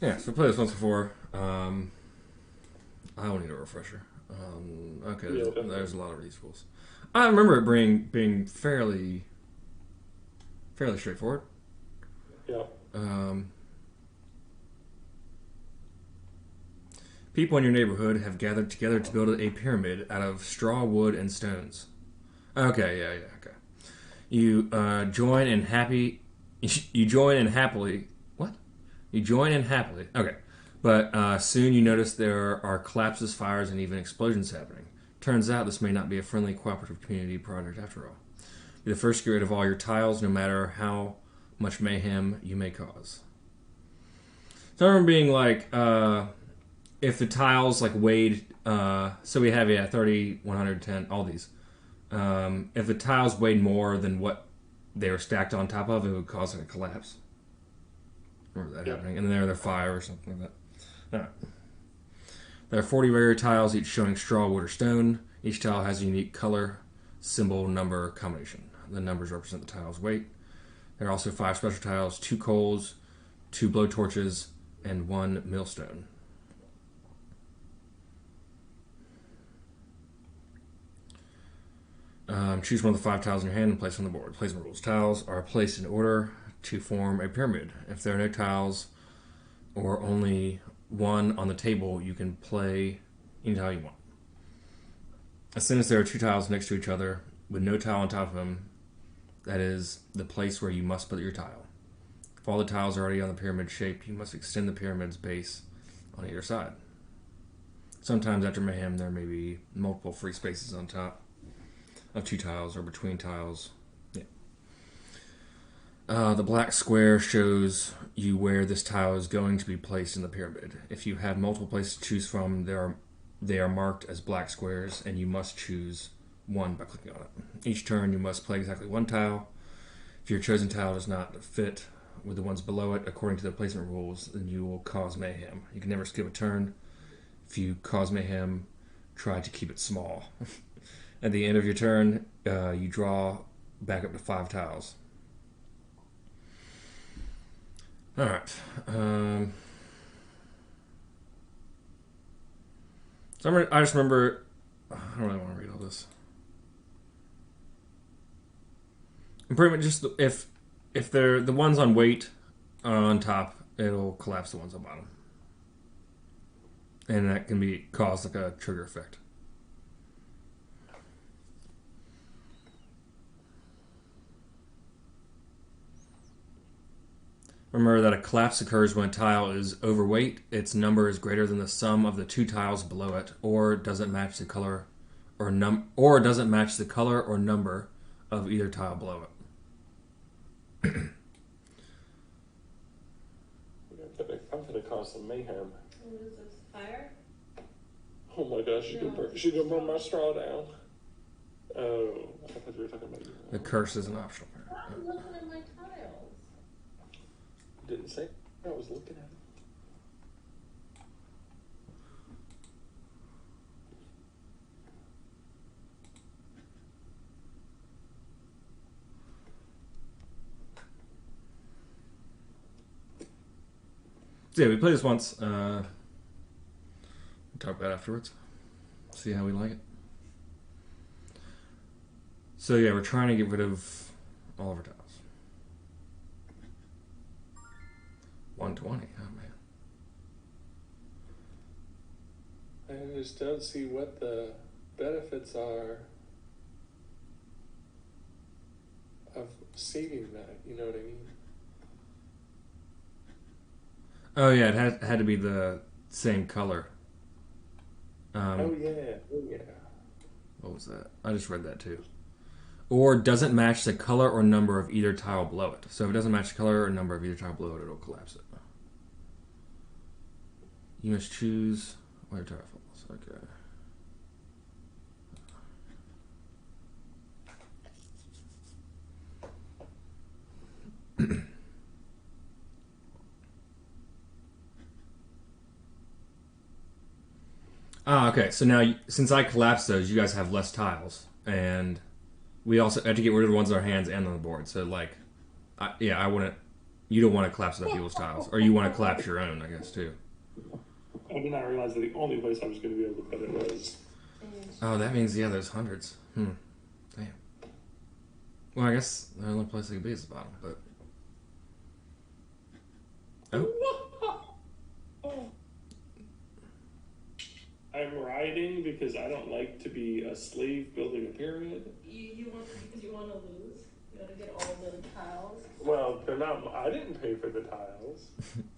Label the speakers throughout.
Speaker 1: Yeah, so we played this once before. I will need a refresher. Okay,
Speaker 2: Yeah,
Speaker 1: there's
Speaker 2: definitely.
Speaker 1: a lot of these rules. I remember it being fairly straightforward.
Speaker 2: Yeah.
Speaker 1: Um, People in your neighborhood have gathered together to build a pyramid out of straw, wood, and stones. Okay, yeah, yeah, okay. You join in happy. You join in happily. What? You join in happily. Okay, but soon you notice there are collapses, fires, and even explosions happening. Turns out this may not be a friendly, cooperative community project after all. Be the first to get rid of all your tiles, no matter how much mayhem you may cause. So I remember being like, if the tiles like weighed, so we have 30, 110, all these. If the tiles weighed more than what they were stacked on top of, it would cause like a collapse. I remember that
Speaker 2: Yeah.
Speaker 1: happening, and then there are fire or something like that. All right. There are 40 rare tiles, each showing straw, wood, or stone. Each tile has a unique color, symbol, number combination. The numbers represent the tile's weight. There are also 5 special tiles, 2 coals, 2 blowtorches, and 1 millstone. Choose one of the 5 tiles in your hand and place on the board. Placement rules. Tiles are placed in order to form a pyramid. If there are no tiles or only one on the table, you can play any tile you want. As soon as there are 2 tiles next to each other with no tile on top of them, that is the place where you must put your tile. If all the tiles are already on the pyramid shape, you must extend the pyramid's base on either side. Sometimes after mayhem, there may be multiple free spaces on top of 2 tiles or between tiles. Yeah. The black square shows you where this tile is going to be placed in the pyramid. If you have multiple places to choose from, they are marked as black squares, and you must choose one by clicking on it. Each turn, you must play exactly 1 tile. If your chosen tile does not fit with the ones below it according to the placement rules, then you will cause mayhem. You can never skip a turn. If you cause mayhem, try to keep it small. At the end of your turn, you draw back up to 5 tiles. All right. I just remember. I don't really want to read all this. And pretty much just if they're the ones on weight on top, it'll collapse the ones on bottom, and that can be cause like a trigger effect. Remember that a collapse occurs when a tile is overweight, its number is greater than the sum of the 2 tiles below it, or doesn't match the color or doesn't match the color or number of either tile below it.
Speaker 2: I'm gonna cause some mayhem.
Speaker 3: What is this? Fire?
Speaker 2: Oh my gosh,
Speaker 3: No,
Speaker 2: she
Speaker 3: it's
Speaker 2: gonna burn my
Speaker 3: straw.
Speaker 2: straw down. Oh, I thought you were talking about you.
Speaker 1: The curse is an optional.
Speaker 3: I'm looking at my tiles.
Speaker 2: Didn't say I was looking at it.
Speaker 1: So yeah, we played this once. We'll talk about it afterwards. See how we like it. So yeah, we're trying to get rid of all of our tiles. 120. Oh man.
Speaker 2: I just don't see what the benefits are of saving that. You know what I mean?
Speaker 1: Oh yeah, it had to be the same color.
Speaker 2: Oh
Speaker 1: Um,
Speaker 2: yeah, oh yeah.
Speaker 1: what was that? I just read that too. Or doesn't match the color or number of either tile below it. So if it doesn't match the color or number of either tile below it, it'll collapse it. You must choose where tile falls. Okay. Okay. So now, since I collapsed those, you guys have less tiles, and we also have to get rid of the ones in our hands and on the board. So like, yeah, I wouldn't you don't want to collapse other people's tiles, or you want to collapse your own, I guess too.
Speaker 2: I did not realize that the only place I was going to be able to put it was.
Speaker 1: Oh, that means there's hundreds. Damn. Well, I guess the only place it could be is the bottom, but. Oh.
Speaker 2: I'm riding because I don't like to be a slave building a pyramid.
Speaker 3: You want because you want to lose. You want to get all the tiles.
Speaker 2: Well, they're not. I didn't pay for the tiles.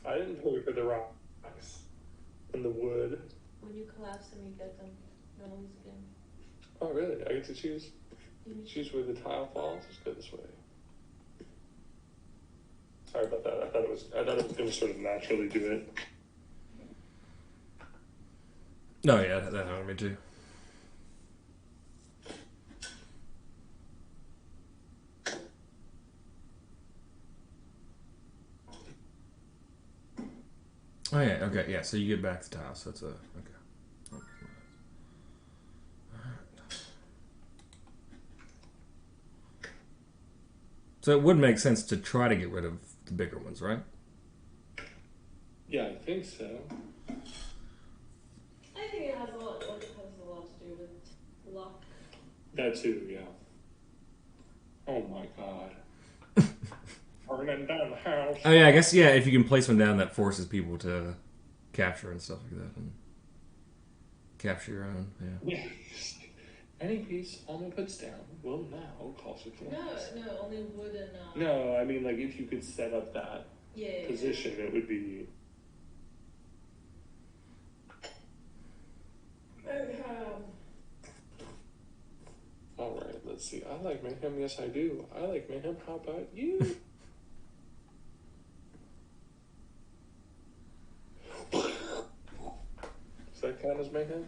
Speaker 2: I didn't pay for the rocks and the wood.
Speaker 3: When you collapse them, you get them. You want to lose again.
Speaker 2: Oh, really? I get to choose. Choose where the tile falls. Let's go this way. Sorry about that. I thought it was going to sort of naturally do it.
Speaker 1: No, yeah, that happened to me too. Oh yeah, okay, yeah. So you get back the tile. So it's a okay. So it would make sense to try to get rid of the bigger ones, right?
Speaker 2: Yeah, I think so.
Speaker 3: I think it has a lot. Like, it has a lot to do with luck.
Speaker 2: That too, yeah. Oh my god. Burning down the house.
Speaker 1: Oh yeah, I guess yeah. If you can place one down, that forces people to capture and stuff like that, and capture your own. Yeah.
Speaker 2: Yeah. Any piece Alma puts down will now cause a collapse.
Speaker 3: No, only wood and.
Speaker 2: No, I mean like if you could set up that
Speaker 3: Yeah.
Speaker 2: position, it would be. All right, let's see. I like mayhem. Yes, I do. I like mayhem. How about you? Does that count as mayhem?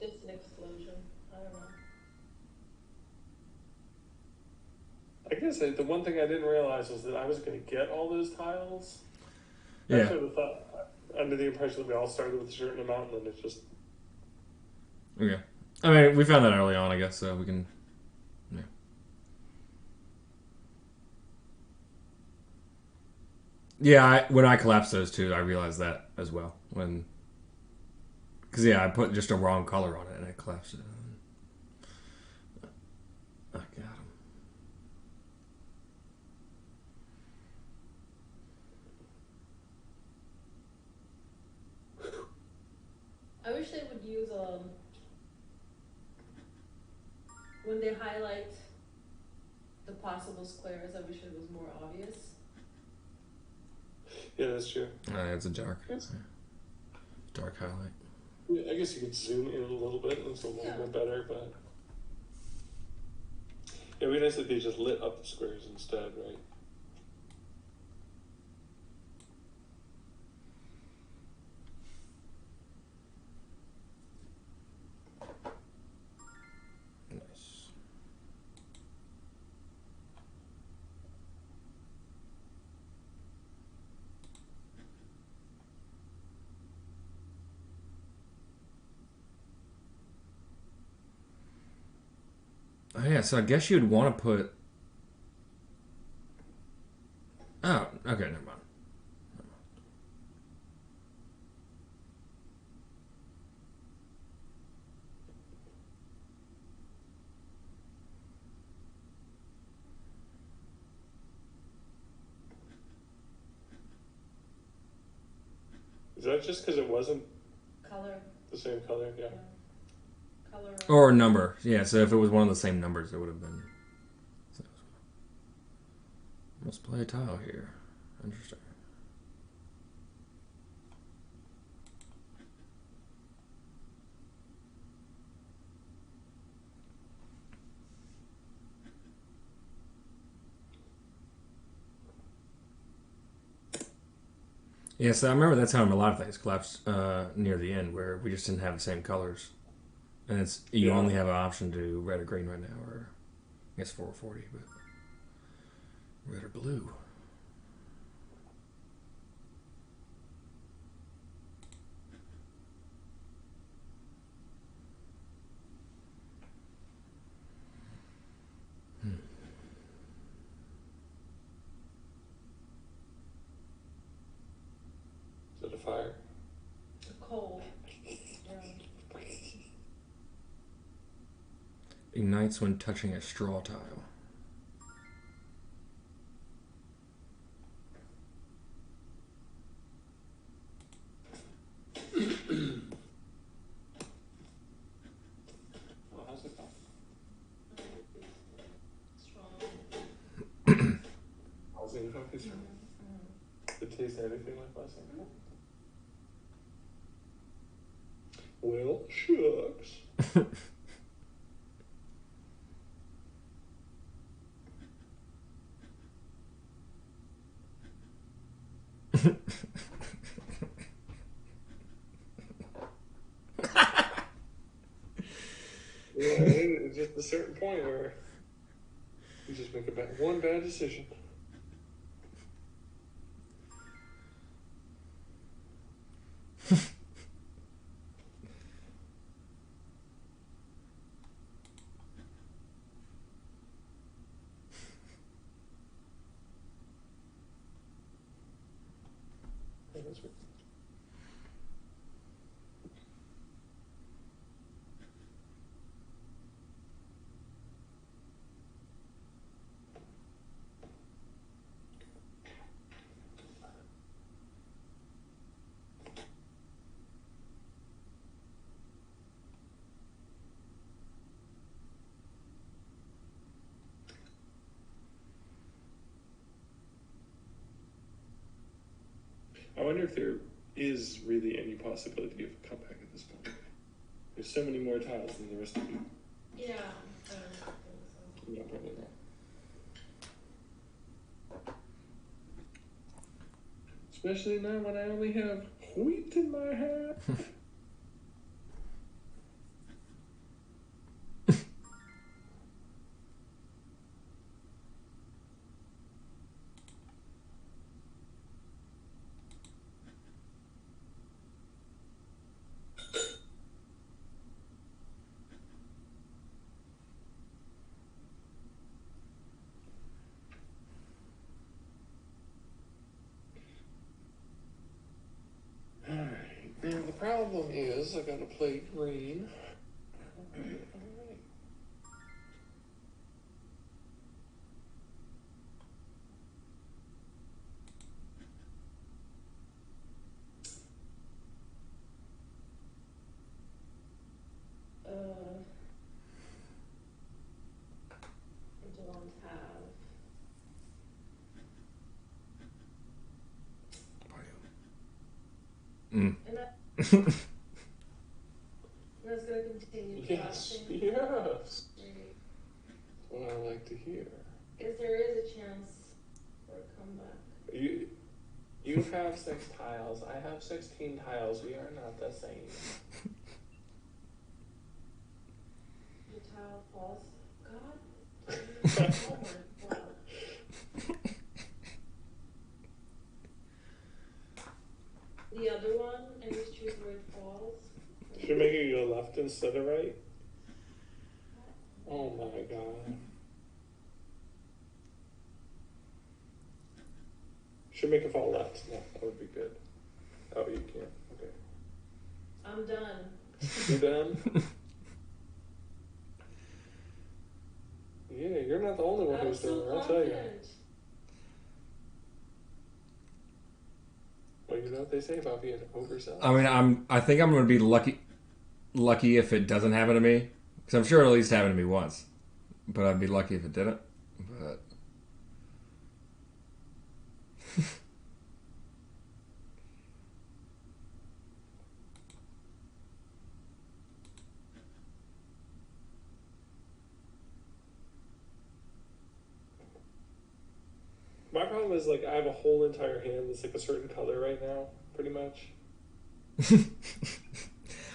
Speaker 3: Just an explosion. I don't know.
Speaker 2: I guess the one thing I didn't realize was that I was going to get all those tiles. I
Speaker 1: Yeah.
Speaker 2: sort of thought, under the impression that we all started with a certain amount, and then it's just.
Speaker 1: Okay. I mean, we found that early on, I guess, so we can. Yeah. Yeah, when I collapsed those two, I realized that as well. Because, yeah, I put just a wrong color on it and it collapsed it. I got him.
Speaker 3: I wish they would use when they highlight the possible squares. I wish it was more obvious.
Speaker 2: Yeah, that's true.
Speaker 1: It's a dark.
Speaker 2: Yes.
Speaker 1: Dark highlight.
Speaker 2: I guess you could zoom in a little bit and it's a little bit better, but. Yeah, it'd be nice if they just lit up the squares instead, right?
Speaker 1: Nice. Oh, yeah, so I guess you'd want to put. Oh, okay, never mind.
Speaker 2: Is that just because it wasn't
Speaker 3: Color.
Speaker 2: the same color? Yeah.
Speaker 3: Color.
Speaker 1: Or number. Yeah, so if it was one of the same numbers, it would have been. So, let's play a tile here. Interesting. Yeah, so I remember that's how a lot of things collapsed near the end, where we just didn't have the same colors, and it's you only have an option to do red or green right now, or I guess 440, but red or blue. ignites when touching a straw tile.
Speaker 2: Oh, how's it go?
Speaker 3: Strong.
Speaker 2: How's it focus? Did it taste anything like last time? Well, shucks. Yeah, it's just a certain point where you just make one bad decision. Yeah, that's right. I wonder if there is really any possibility of a comeback at this point. There's so many more tiles than the rest of you.
Speaker 3: Yeah, I don't think so.
Speaker 2: Yeah, probably not. Especially now when I only have wheat in my hat. Alright, now the problem is I gotta play green. Alright.
Speaker 3: I don't have.
Speaker 1: Mm.
Speaker 3: And that's gonna continue.
Speaker 2: Yes,
Speaker 3: collapsing.
Speaker 2: yes.
Speaker 3: Right.
Speaker 2: What I like to hear.
Speaker 3: If there is a chance for a comeback.
Speaker 2: You have 6 tiles. I have 16 tiles. We are not the same.
Speaker 3: The tile falls. God. Oh my God. The other one, I just choose where it falls.
Speaker 2: Should make it go left instead of right. Oh my god. Should make it fall left. No, that would be good. Oh, you can't. Okay.
Speaker 3: I'm done.
Speaker 2: You done? Yeah, you're not the only one
Speaker 3: I'm
Speaker 2: who's doing
Speaker 3: so
Speaker 2: it, I'll tell you.
Speaker 3: confident.
Speaker 2: Well, you know what they say about being overzealous.
Speaker 1: I mean, I think I'm going to be lucky if it doesn't happen to me, because I'm sure it'll at least happen to me once. But I'd be lucky if it didn't. But
Speaker 2: My problem is, like, I have a whole entire hand that's like a certain color right now, pretty much.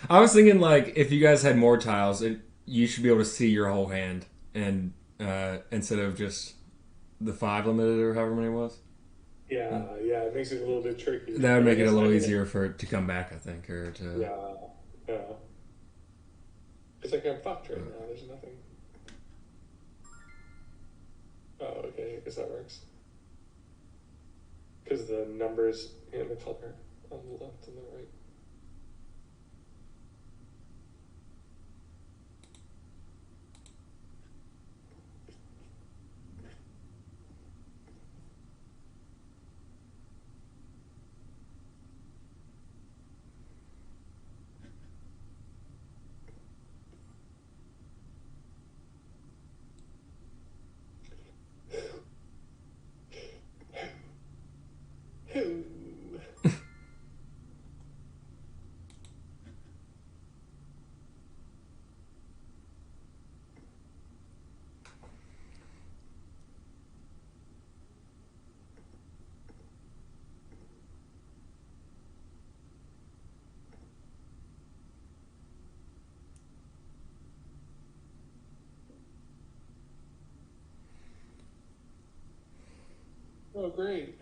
Speaker 1: I was thinking, like, if you guys had more tiles, you should be able to see your whole hand, and instead of just the 5 limited or however many it was.
Speaker 2: Yeah, it makes it a little bit tricky.
Speaker 1: That would make it a little easier for it to come back, I think, or to.
Speaker 2: Yeah. It's like I'm fucked right now. There's nothing. Oh, okay. I guess that works. Because the numbers and the color on the left and the right. Oh, great.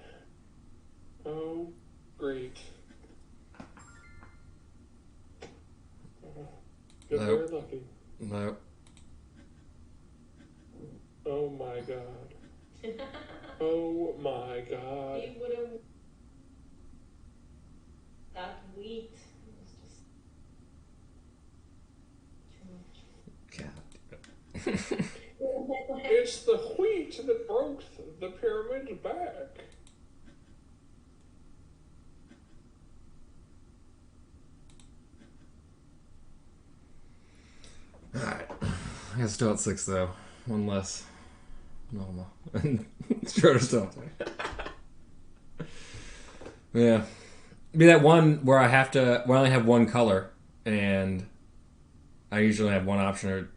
Speaker 2: Oh, great. You're very
Speaker 1: Nope.
Speaker 2: lucky.
Speaker 1: Nope.
Speaker 2: Oh my god. Oh my god.
Speaker 3: He would have. That wheat was just too much.
Speaker 1: God.
Speaker 2: It's the wheat that broke the pyramid's back.
Speaker 1: Alright. I guess still at 6 though. One less. Normal. Schroeder's still up there. Yeah. Be that one where I only have one color, and I usually have one option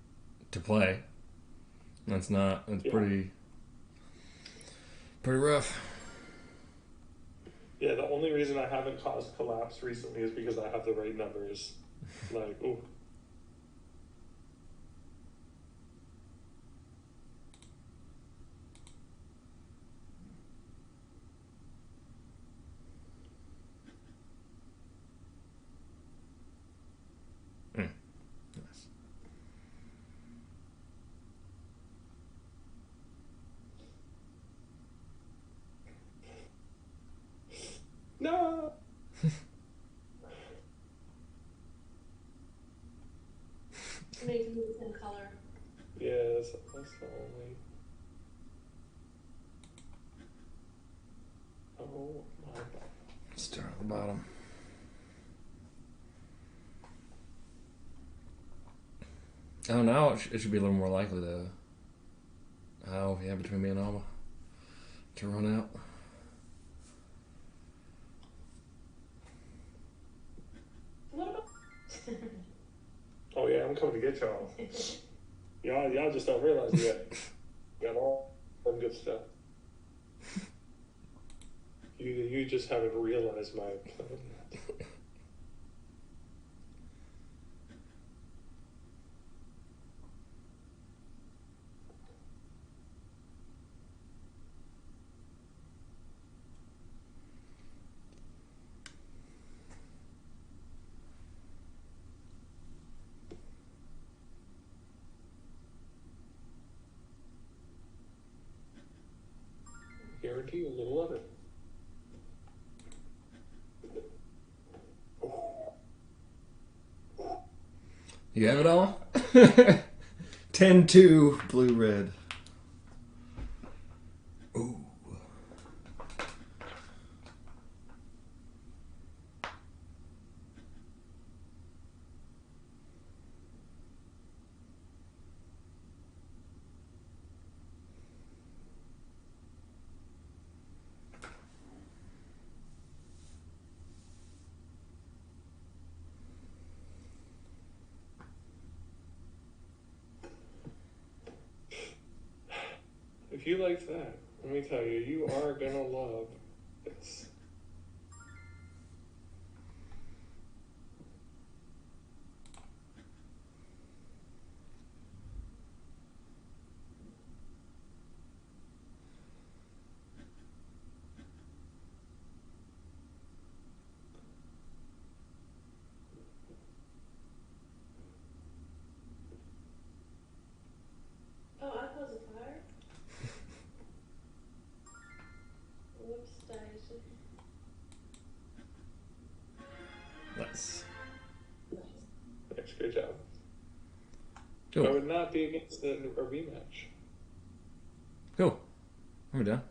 Speaker 1: to play. That's pretty rough.
Speaker 2: Yeah, the only reason I haven't caused collapse recently is because I have the right numbers. Like, ooh.
Speaker 1: Nice.
Speaker 2: No!
Speaker 3: Makes me the same color.
Speaker 2: Yeah, that's the only. Oh my god.
Speaker 1: Start at the bottom. Oh, now it should be a little more likely though. Oh, yeah, between me and Alma to run out.
Speaker 3: What about?
Speaker 2: Oh yeah, I'm coming to get y'all. Y'all just don't realize it yet. Got all that good stuff. You just haven't realized my plan yet. Guarantee you a little of it.
Speaker 1: You have it all? 10-2, blue-red. Ooh.
Speaker 2: If you liked that, let me tell you, you are gonna love this.
Speaker 3: Oh, I closed the fire. Whoops, Daisy.
Speaker 1: Nice.
Speaker 2: Thanks, great job.
Speaker 1: Cool.
Speaker 2: I would not be against a rematch.
Speaker 1: Cool. Are we done?